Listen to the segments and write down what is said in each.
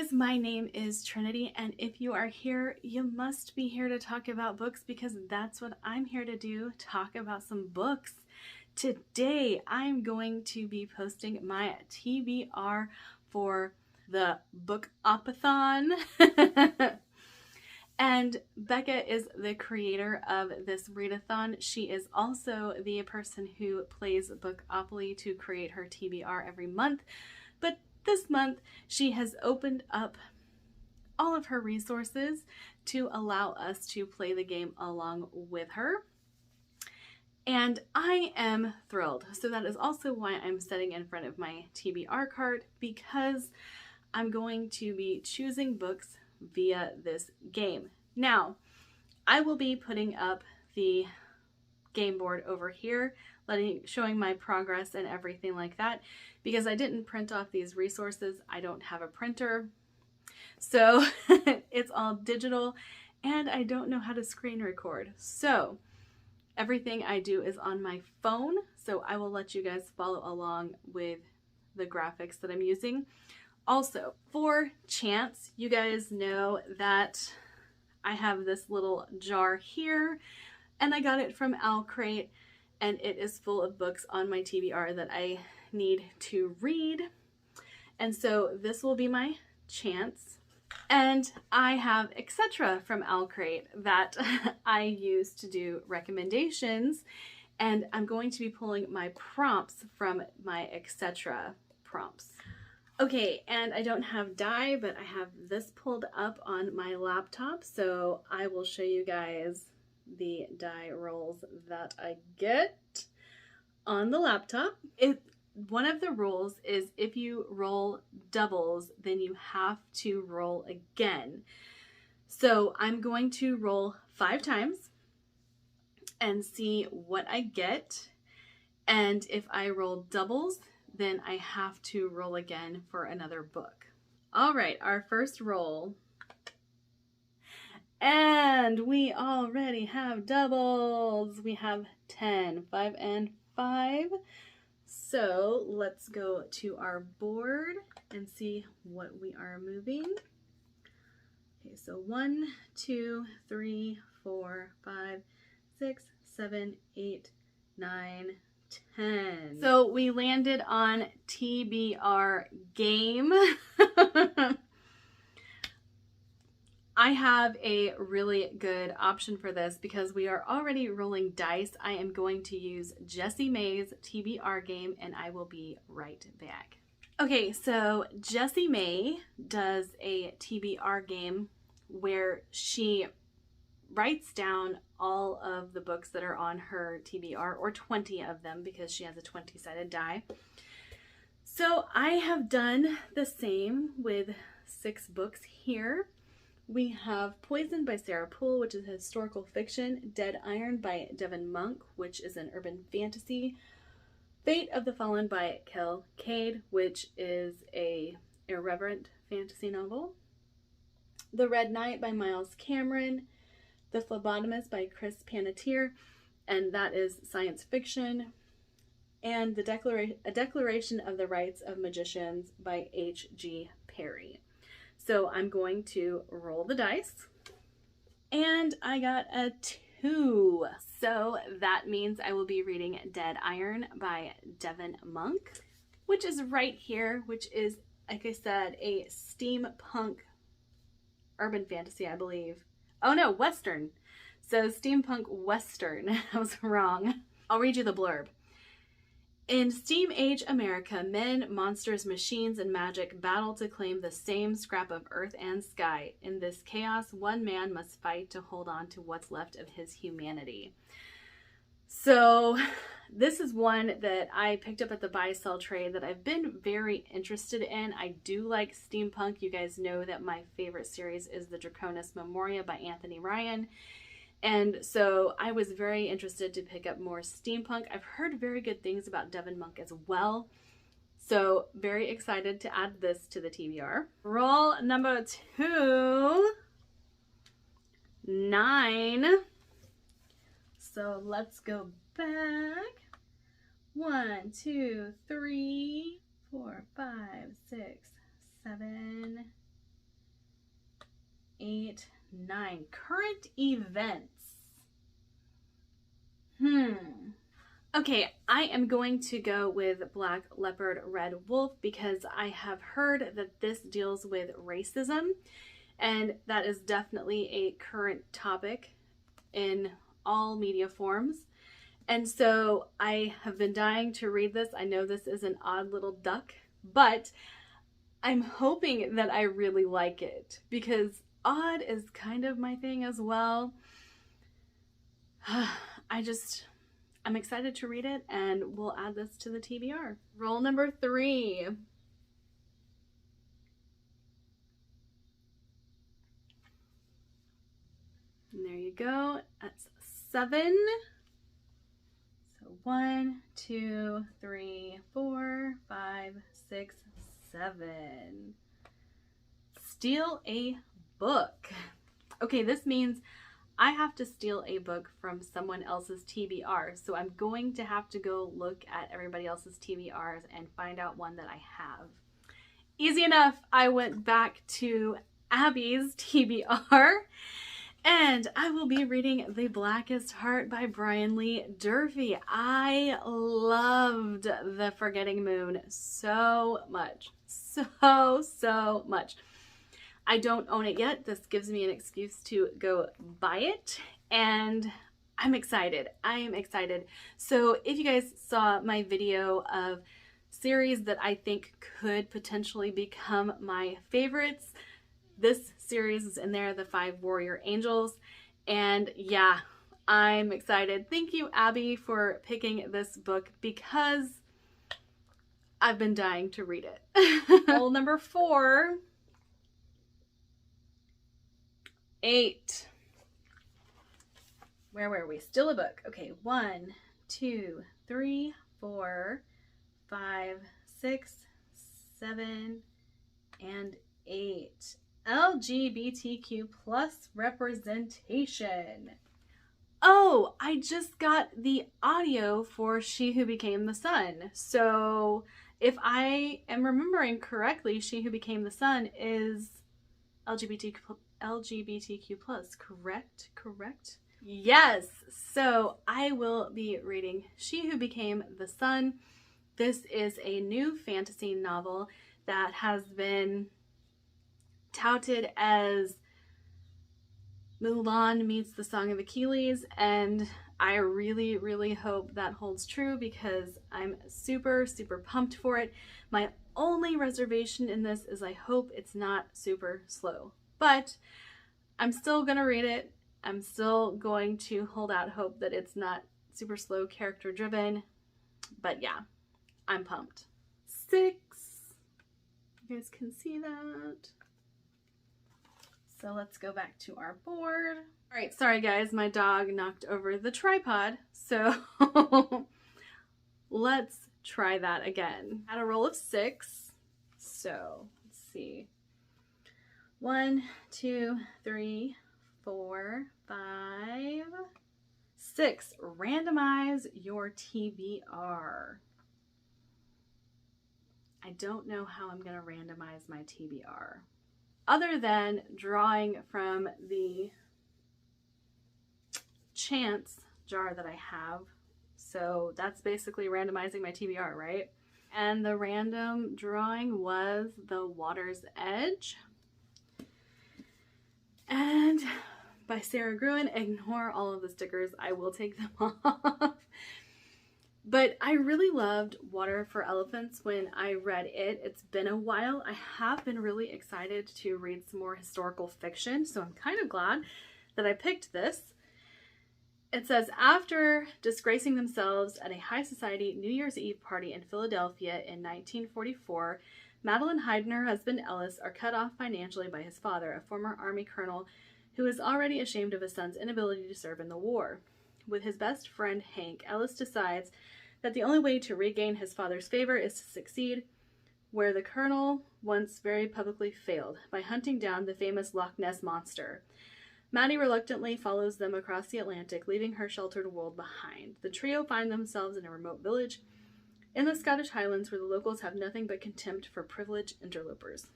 guys, my name is Trinity, and if you are here, you must be here to talk about books because that's what I'm here to do, talk about some books. Today, I'm going to be posting my TBR for the Bookoplathon. And Becca is the creator of this readathon. She is also the person who plays Bookopoly to create her TBR every month. But this month, she has opened up all of her resources to allow us to play the game along with her. And I am thrilled. So that is also why I'm sitting in front of my TBR card, because I'm going to be choosing books via this game. Now, I will be putting up the game board over here, showing my progress and everything like that, because I didn't print off these resources. I don't have a printer, so it's all digital, and I don't know how to screen record. So everything I do is on my phone, so I will let you guys follow along with the graphics that I'm using. Also, for chance, you guys know that I have this little jar here, and I got it from Crate, and it is full of books on my TBR that I need to read. And so this will be my chance. And I have etc. from Crate that I use to do recommendations, and I'm going to be pulling my prompts from my etc. prompts. Okay, and I don't have die, but I have this pulled up on my laptop, so I will show you guys the die rolls that I get on the laptop. One of the rules is if you roll doubles, then you have to roll again. So I'm going to roll 5 times and see what I get. And if I roll doubles, then I have to roll again for another book. All right, our first roll. And we already have doubles. We have 10, 5 and 5. So let's go to our board and see what we are moving. Okay, so 1, 2, 3, 4, 5, 6, 7, 8, 9, 10. So we landed on TBR game. I have a really good option for this because we are already rolling dice. I am going to use Jessie May's TBR game, and I will be right back. Okay, so Jessie May does a TBR game where she writes down all of the books that are on her TBR, or 20 of them, because she has a 20-sided die. So I have done the same with 6 books here. We have Poison by Sarah Poole, which is historical fiction, Dead Iron by Devin Monk, which is an urban fantasy, Fate of the Fallen by Kel Cade, which is a irreverent fantasy novel, The Red Knight by Miles Cameron, The Phlebotomist by Chris Panettiere, and that is science fiction, and A Declaration of the Rights of Magicians by H.G. Perry. So I'm going to roll the dice, and I got a 2. So that means I will be reading Dead Iron by Devin Monk, which is right here, which is, like I said, a steampunk urban fantasy, I believe. Oh no, Western. So steampunk Western. I was wrong. I'll read you the blurb. In Steam Age America, men, monsters, machines, and magic battle to claim the same scrap of earth and sky. In this chaos, one man must fight to hold on to what's left of his humanity. So this is one that I picked up at the buy-sell trade that I've been very interested in. I do like steampunk. You guys know that my favorite series is the Draconis Memoria by Anthony Ryan. And so I was very interested to pick up more steampunk. I've heard very good things about Devin Monk as well. So very excited to add this to the TBR. Roll number 2. 9. So let's go back. 1, 2, 3, 4, 5, 6, 7, 8, 9. Current events. Okay, I am going to go with Black Leopard Red Wolf because I have heard that this deals with racism, and that is definitely a current topic in all media forms. And so I have been dying to read this. I know this is an odd little duck, but I'm hoping that I really like it because odd is kind of my thing as well. I'm excited to read it, and we'll add this to the TBR. Roll number 3. And there you go. That's 7. So 1, 2, 3, 4, 5, 6, 7. Steal a book. Okay, this means I have to steal a book from someone else's TBR. So I'm going to have to go look at everybody else's TBRs and find out one that I have. Easy enough. I went back to Abby's TBR and I will be reading The Blackest Heart by Brian Lee Durfee. I loved The Forgetting Moon so much. So much. I don't own it yet. This gives me an excuse to go buy it, and I'm excited. I am excited. So if you guys saw my video of series that I think could potentially become my favorites, this series is in there, The 5 Warrior Angels, and yeah, I'm excited. Thank you, Abby, for picking this book because I've been dying to read it. Roll number 4. 8. Where were we? Still a book. Okay, 1, 2, 3, 4, 5, 6, 7, and 8. LGBTQ plus representation. Oh, I just got the audio for She Who Became the Sun. So if I am remembering correctly, She Who Became the Sun is LGBTQ plus, correct? Yes. So I will be reading She Who Became the Sun. This is a new fantasy novel that has been touted as Mulan meets the Song of Achilles, and I really hope that holds true because I'm super pumped for it. My only reservation in this is I hope it's not super slow, but I'm still gonna read it. I'm still going to hold out hope that it's not super slow, character driven, but yeah, I'm pumped. 6. You guys can see that. So let's go back to our board. All right, sorry guys, my dog knocked over the tripod. So let's try that again. At a roll of 6. So let's see. 1, 2, 3, 4, 5, 6. Randomize your TBR. I don't know how I'm going to randomize my TBR. Other than drawing from the chance jar that I have. So that's basically randomizing my TBR, right? And the random drawing was The Water's Edge. And by Sarah Gruen. Ignore all of the stickers. I will take them off. But I really loved Water for Elephants when I read it. It's been a while. I have been really excited to read some more historical fiction, so I'm kind of glad that I picked this. It says, after disgracing themselves at a high society New Year's Eve party in Philadelphia in 1944, Madeline Hyde and her husband Ellis are cut off financially by his father, a former Army colonel who is already ashamed of his son's inability to serve in the war. With his best friend Hank, Ellis decides that the only way to regain his father's favor is to succeed where the colonel once very publicly failed, by hunting down the famous Loch Ness Monster. Maddie reluctantly follows them across the Atlantic, leaving her sheltered world behind. The trio find themselves in a remote village in the Scottish Highlands where the locals have nothing but contempt for privileged interlopers.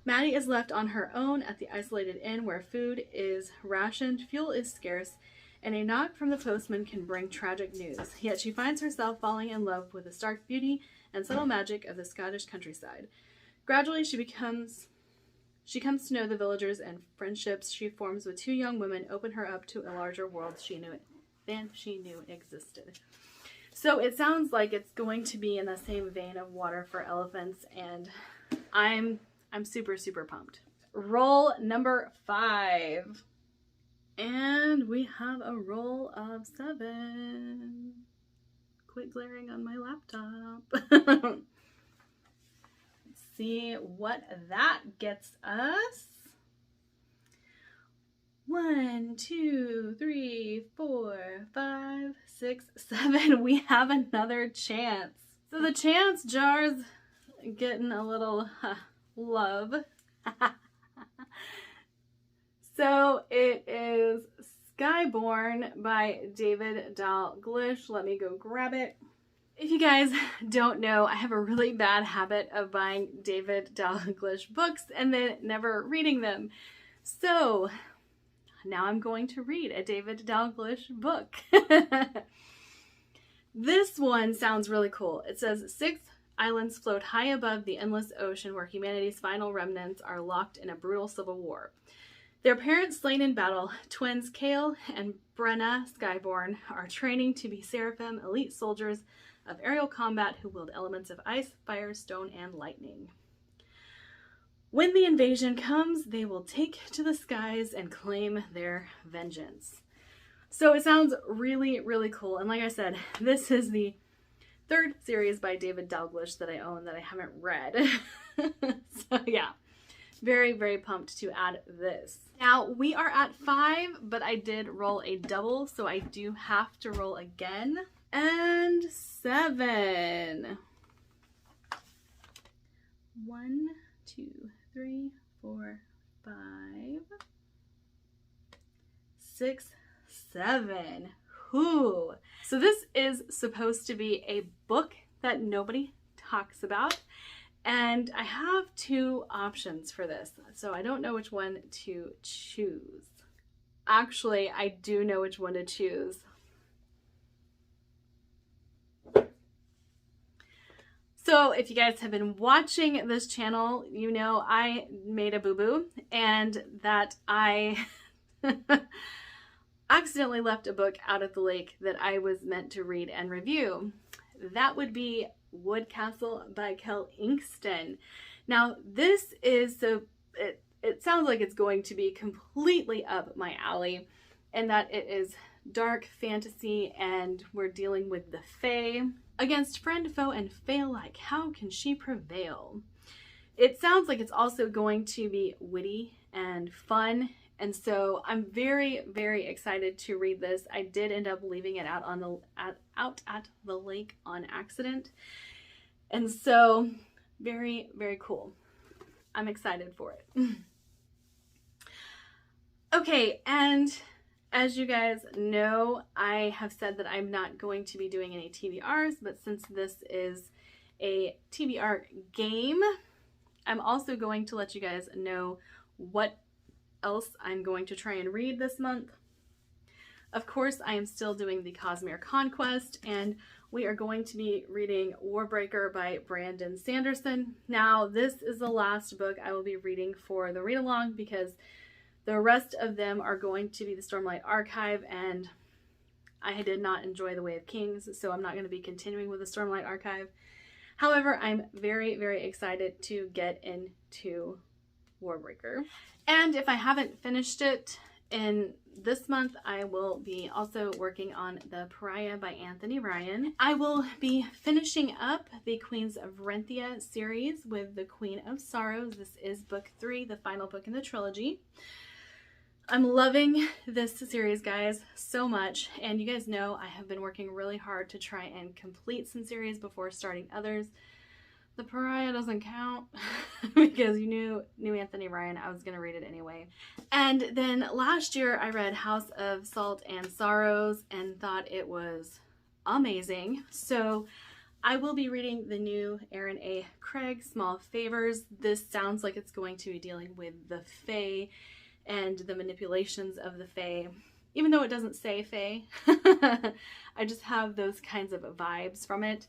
Maddie is left on her own at the isolated inn where food is rationed, fuel is scarce, and a knock from the postman can bring tragic news. Yet she finds herself falling in love with the stark beauty and subtle magic of the Scottish countryside. Gradually, she comes to know the villagers, and friendships she forms with two young women open her up to a larger world than she knew existed. So it sounds like it's going to be in the same vein of Water for Elephants, and I'm super, super pumped. Roll number 5. And we have a roll of 7. Quit glaring on my laptop. Let's see what that gets us. 1, 2, 3, 4, 5, 6, 7. We have another chance. So the chance jar's getting a little love. So it is Skyborn by David Dalglish. Let me go grab it. If you guys don't know, I have a really bad habit of buying David Dalglish books and then never reading them. So now I'm going to read a David Dalglish book. This one sounds really cool. It says 6 islands float high above the endless ocean where humanity's final remnants are locked in a brutal civil war. Their parents slain in battle, twins Kale and Brenna Skyborn are training to be Seraphim, elite soldiers of aerial combat who wield elements of ice, fire, stone, and lightning. When the invasion comes, they will take to the skies and claim their vengeance. So it sounds really, really cool. And like I said, this is the 3rd series by David Dalglish that I own that I haven't read. So yeah. Very, very pumped to add this. Now, we are at 5, but I did roll a double, so I do have to roll again. And 7. 1, 2, 3, 4, 5, 6, 7. Whew. So this is supposed to be a book that nobody talks about. And I have 2 options for this, so I don't know which one to choose. Actually, I do know which one to choose. So if you guys have been watching this channel, you know I made a boo-boo and that I accidentally left a book out of the lake that I was meant to read and review. That would be Wood Castle by Kel Inkston. Now this is it sounds like it's going to be completely up my alley, and that it is dark fantasy and we're dealing with the Fae. Against friend, foe, and Fae alike, how can she prevail? It sounds like it's also going to be witty and fun, and so I'm very, very excited to read this. I did end up leaving it out at the lake on accident. And so very, very cool. I'm excited for it. Okay, and as you guys know, I have said that I'm not going to be doing any TBRs, but since this is a TBR game, I'm also going to let you guys know what else I'm going to try and read this month. Of course, I am still doing the Cosmere Conquest, and we are going to be reading Warbreaker by Brandon Sanderson. Now, this is the last book I will be reading for the read-along because the rest of them are going to be the Stormlight Archive, and I did not enjoy The Way of Kings, so I'm not going to be continuing with the Stormlight Archive. However, I'm very, very excited to get into Warbreaker. And if I haven't finished it in this month, I will be also working on The Pariah by Anthony Ryan. I will be finishing up the Queens of Renthia series with The Queen of Sorrows. This is book 3, the final book in the trilogy. I'm loving this series, guys, so much. And you guys know I have been working really hard to try and complete some series before starting others. The Pariah doesn't count because you knew Anthony Ryan. I was going to read it anyway. And then last year I read House of Salt and Sorrows and thought it was amazing. So I will be reading the new Aaron A. Craig, Small Favors. This sounds like it's going to be dealing with the Fae and the manipulations of the Fae. Even though it doesn't say Fae, I just have those kinds of vibes from it.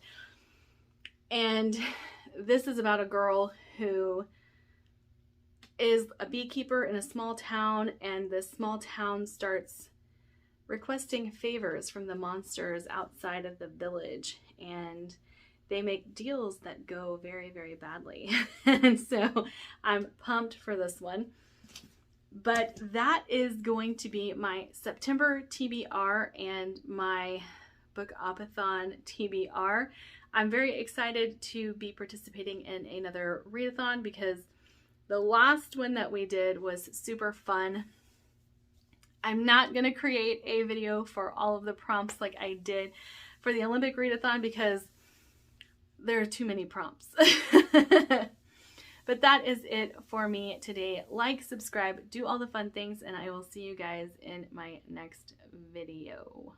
And this is about a girl who is a beekeeper in a small town, and this small town starts requesting favors from the monsters outside of the village, and they make deals that go very, very badly. And so I'm pumped for this one. But that is going to be my September TBR and my Bookaplathon TBR. I'm very excited to be participating in another readathon because the last one that we did was super fun. I'm not going to create a video for all of the prompts like I did for the Olympic readathon because there are too many prompts. But that is it for me today. Like, subscribe, do all the fun things, and I will see you guys in my next video.